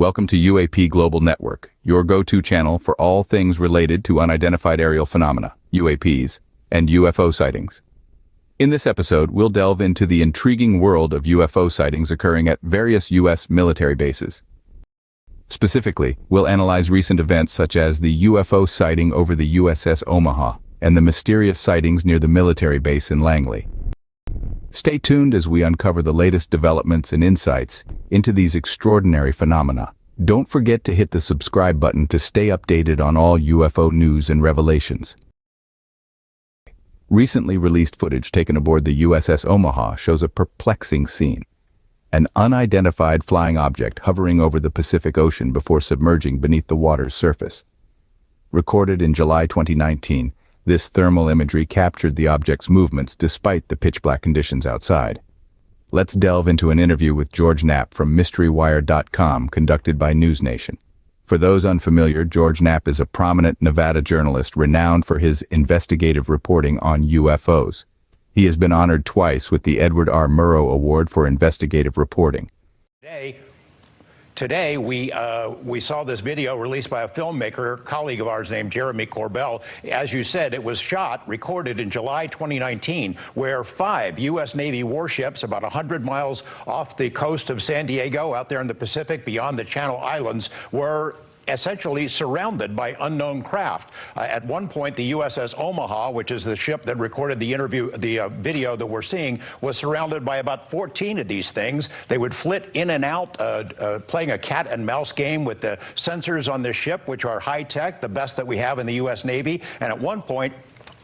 Welcome to UAP Global Network, your go-to channel for all things related to unidentified aerial phenomena, UAPs, and UFO sightings. In this episode, we'll delve into the intriguing world of UFO sightings occurring at various U.S. military bases. Specifically, we'll analyze recent events such as the UFO sighting over the USS Omaha and the mysterious sightings near the military base in Langley. Stay tuned as we uncover the latest developments and insights into these extraordinary phenomena. Don't forget to hit the subscribe button to stay updated on all UFO news and revelations. Recently released footage taken aboard the USS Omaha shows a perplexing scene. An unidentified flying object hovering over the Pacific Ocean before submerging beneath the water's surface. Recorded in July 2019, this thermal imagery captured the object's movements despite the pitch-black conditions outside. Let's delve into an interview with George Knapp from MysteryWire.com conducted by NewsNation. For those unfamiliar, George Knapp is a prominent Nevada journalist renowned for his investigative reporting on UFOs. He has been honored twice with the Edward R. Murrow Award for investigative reporting. Today, we saw this video released by a filmmaker, colleague of ours named Jeremy Corbell. As you said, it was recorded in July 2019, where 5 U.S. Navy warships about 100 miles off the coast of San Diego, out there in the Pacific beyond the Channel Islands, were essentially surrounded by unknown craft. At one point, the USS Omaha, which is the ship that recorded the video that we're seeing, was surrounded by about 14 of these things. They would flit in and out, playing a cat and mouse game with the sensors on this ship, which are high tech, the best that we have in the U.S. Navy. And at one point,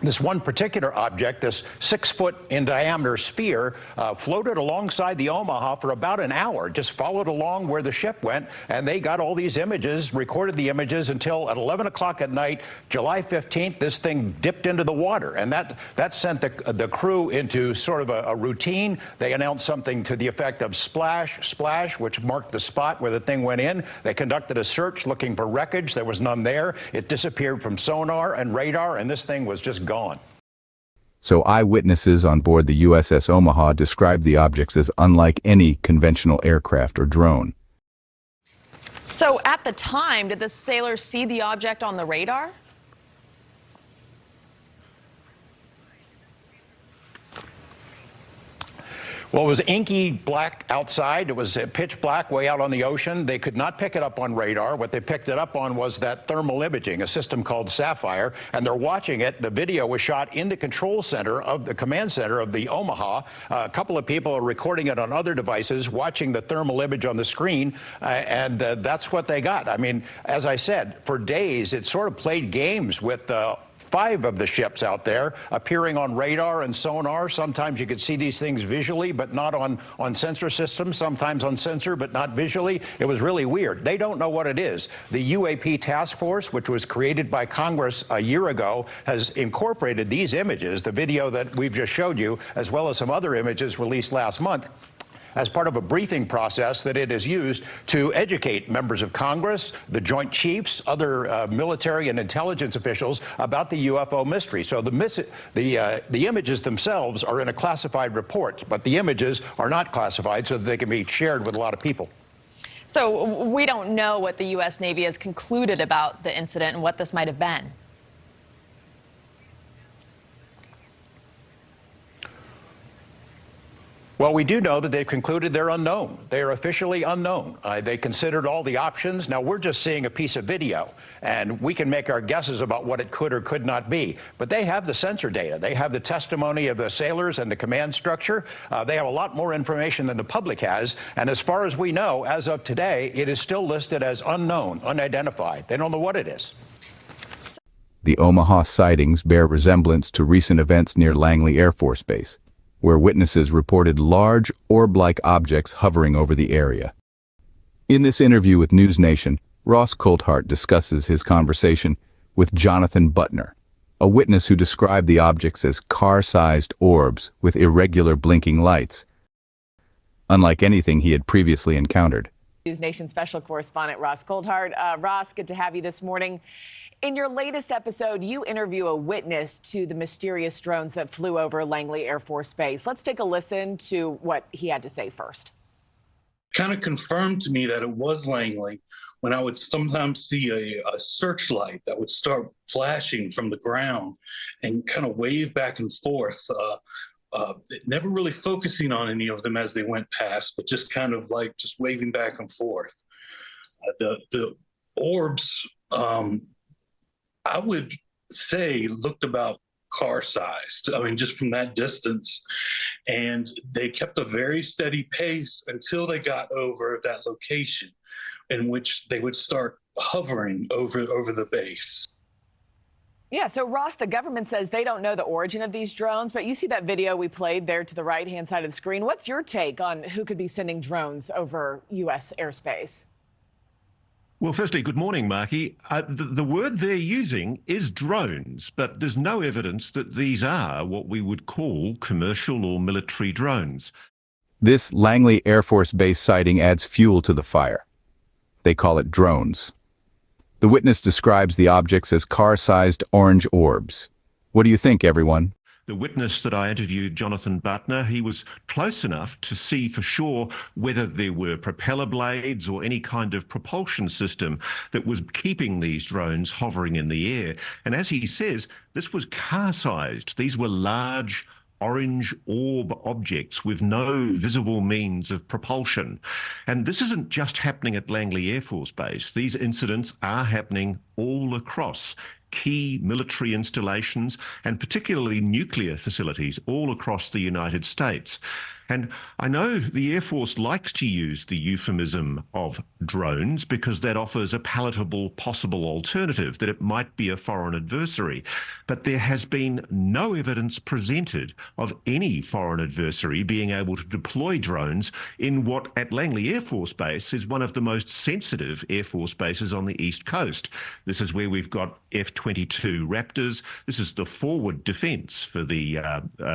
this one particular object, this 6-foot in diameter sphere, floated alongside the Omaha for about an hour, just followed along where the ship went, and they got all these images, recorded the images until at 11 o'clock at night, July 15th, this thing dipped into the water. And that sent the crew into sort of a routine. They announced something to the effect of splash, splash, which marked the spot where the thing went in. They conducted a search looking for wreckage. There was none there. It disappeared from sonar and radar, and this thing was just gone. So eyewitnesses on board the USS Omaha described the objects as unlike any conventional aircraft or drone. So at the time, did the sailors see the object on the radar? Well, it was inky black outside. It was pitch black way out on the ocean. They could not pick it up on radar. What they picked it up on was that thermal imaging, a system called Sapphire, and they're watching it. The video was shot in the control center of the command center of the Omaha. A couple of people are recording it on other devices, watching the thermal image on the screen, and that's what they got. I mean, as I said, for days, it sort of played games with 5 of the ships out there appearing on radar and sonar. Sometimes you could see these things visually, but not on sensor systems. Sometimes on sensor, but not visually. It was really weird. They don't know what it is. The UAP task force, which was created by Congress a year ago, has incorporated these images, the video that we've just showed you, as well as some other images released last month, as part of a briefing process that it has used to educate members of Congress, the Joint Chiefs, other military and intelligence officials about the UFO mystery. So the images themselves are in a classified report, but the images are not classified so that they can be shared with a lot of people. So we don't know what the U.S. Navy has concluded about the incident and what this might have been. Well, we do know that they've concluded they're unknown. They are officially unknown. They considered all the options. Now, we're just seeing a piece of video, and we can make our guesses about what it could or could not be. But they have the sensor data. They have the testimony of the sailors and the command structure. They have a lot more information than the public has. And as far as we know, as of today, it is still listed as unknown, unidentified. They don't know what it is. The Omaha sightings bear resemblance to recent events near Langley Air Force Base, where witnesses reported large orb-like objects hovering over the area. In this interview with NewsNation, Ross Coulthart discusses his conversation with Jonathan Butner, a witness who described the objects as car-sized orbs with irregular blinking lights, unlike anything he had previously encountered. NewsNation special correspondent Ross Coulthart. Ross, good to have you this morning. In your latest episode, you interview a witness to the mysterious drones that flew over Langley Air Force Base. Let's take a listen to what he had to say first. kind of confirmed to me that it was Langley when I would sometimes see a searchlight that would start flashing from the ground and kind of wave back and forth, never really focusing on any of them as they went past, but just kind of like just waving back and forth. The orbs, I would say, looked about car-sized. I mean, just from that distance. And they kept a very steady pace until they got over that location, in which they would start hovering over the base. Yeah, so Ross, the government says they don't know the origin of these drones, but you see that video we played there to the right-hand side of the screen. What's your take on who could be sending drones over U.S. airspace? Well, firstly, good morning, Marky. The word they're using is drones, but there's no evidence that these are what we would call commercial or military drones. This Langley Air Force Base sighting adds fuel to the fire. They call it drones. The witness describes the objects as car-sized orange orbs. What do you think, everyone? The witness that I interviewed, Jonathan Butner, he was close enough to see for sure whether there were propeller blades or any kind of propulsion system that was keeping these drones hovering in the air. And as he says, this was car-sized. These were large orange orb objects with no visible means of propulsion. And this isn't just happening at Langley Air Force Base. These incidents are happening all across key military installations and particularly nuclear facilities all across the United States. And I know the Air Force likes to use the euphemism of drones because that offers a palatable possible alternative, that it might be a foreign adversary. But there has been no evidence presented of any foreign adversary being able to deploy drones in what at Langley Air Force Base is one of the most sensitive Air Force bases on the East Coast. This is where we've got F-22 Raptors. This is the forward defense for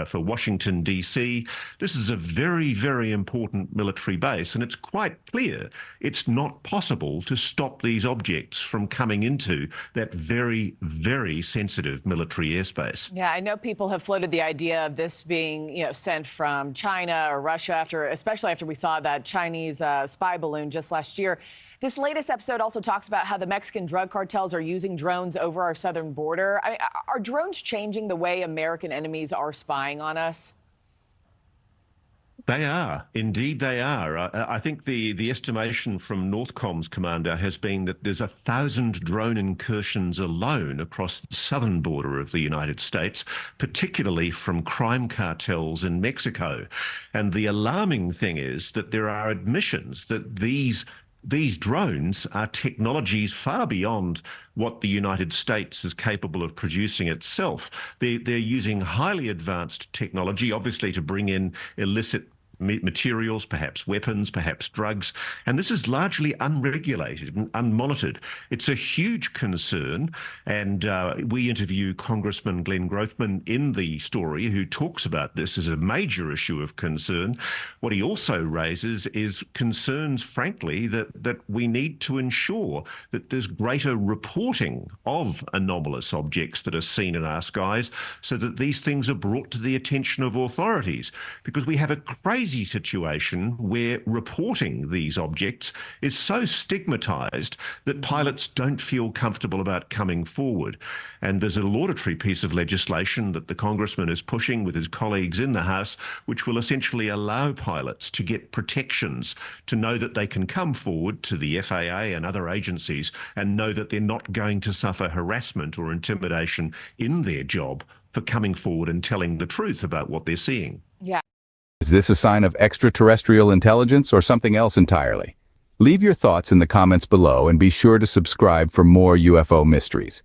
for Washington, D.C. This is a very, very important military base, and it's quite clear it's not possible to stop these objects from coming into that very, very sensitive military airspace. Yeah, I know people have floated the idea of this being, sent from China or Russia especially after we saw that Chinese spy balloon just last year. This latest episode also talks about how the Mexican drug cartels are using drones over our southern border. Are drones changing the way American enemies are spying on us? They are. Indeed, they are. I think the estimation from Northcom's commander has been that there's 1,000 drone incursions alone across the southern border of the United States, particularly from crime cartels in Mexico. And the alarming thing is that there are admissions that these drones are technologies far beyond what the United States is capable of producing itself. They're using highly advanced technology, obviously, to bring in illicit materials, perhaps weapons, perhaps drugs, and this is largely unregulated and unmonitored. It's a huge concern, and we interview Congressman Glenn Grothman in the story, who talks about this as a major issue of concern. What he also raises is concerns, frankly, that we need to ensure that there's greater reporting of anomalous objects that are seen in our skies so that these things are brought to the attention of authorities, because we have a crazy situation where reporting these objects is so stigmatized that pilots don't feel comfortable about coming forward. And there's a laudatory piece of legislation that the congressman is pushing with his colleagues in the House, which will essentially allow pilots to get protections, to know that they can come forward to the FAA and other agencies and know that they're not going to suffer harassment or intimidation in their job for coming forward and telling the truth about what they're seeing. Yeah. Is this a sign of extraterrestrial intelligence or something else entirely? Leave your thoughts in the comments below and be sure to subscribe for more UFO mysteries.